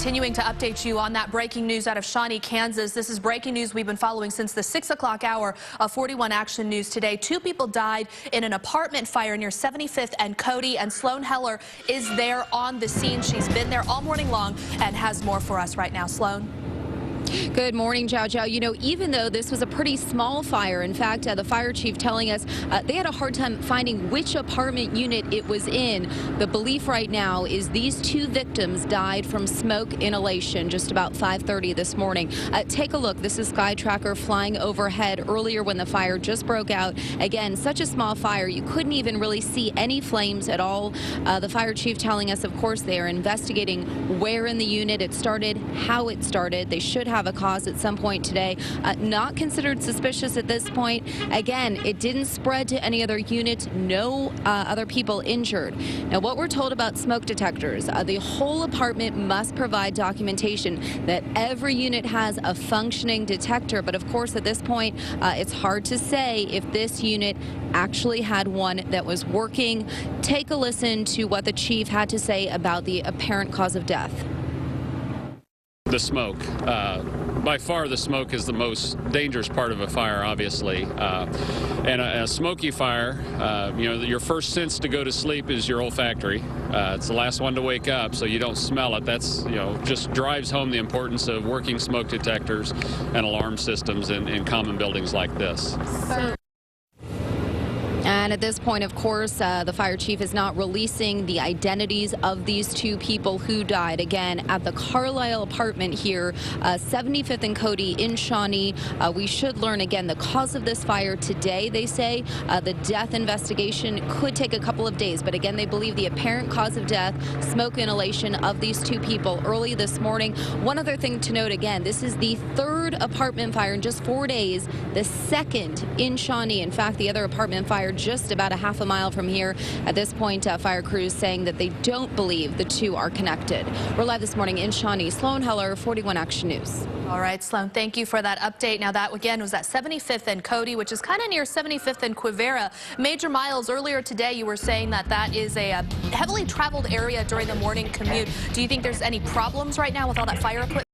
continuing to update you on that breaking news out of Shawnee, Kansas. This is breaking news we've been following since the 6 o'clock hour of 41 Action News today. 2 people died in an apartment fire near 75th and Cody, and Sloan Heller is there on the scene. She's been there all morning long and has more for us right now. Sloan. Good morning, Jow Jow. You know, even though this was a pretty small fire, in fact, the fire chief telling us they had a hard time finding which apartment unit it was in. The belief right now is these 2 victims died from smoke inhalation just about 5:30 this morning. Take a look. This is Sky Tracker flying overhead earlier when the fire just broke out. Again, such a small fire, you couldn't even really see any flames at all. The fire chief telling us, of course, they are investigating where in the unit it started, how it started. They should have a cause at some point today. Not considered suspicious at this point. Again, it didn't spread to any other units. No other people injured. Now, what we're told about smoke detectors, the whole apartment must provide documentation that every unit has a functioning detector. But of course, at this point, it's hard to say if this unit actually had one that was working. Take a listen to what the chief had to say about the apparent cause of death. The smoke. By far, the smoke is the most dangerous part of a fire, obviously. And a smoky fire, you know, your first sense to go to sleep is your olfactory. It's the last one to wake up, so you don't smell it. That's, you know, just drives home the importance of working smoke detectors and alarm systems in common buildings like this. And at this point, of course, the fire chief is not releasing the identities of these 2 people who died. Again, at the Carlisle apartment here, 75th and Cody in Shawnee. We should learn, again, the cause of this fire today, they say. The death investigation could take a couple of days. But again, they believe the apparent cause of death, smoke inhalation of these 2 people early this morning. One other thing to note, again, this is the 3rd apartment fire in just 4 days, the 2nd in Shawnee. In fact, the other apartment fire just about a half a mile from here. At this point, fire crews saying that they don't believe the 2 are connected. We're live this morning in Shawnee. Sloan Heller, 41 Action News. All right, Sloan, thank you for that update. Now, that, again, was at 75th and Cody, which is kind of near 75th and Quivira. Major Miles, earlier today, you were saying that that is a heavily traveled area during the morning commute. Do you think there's any problems right now with all that fire equipment?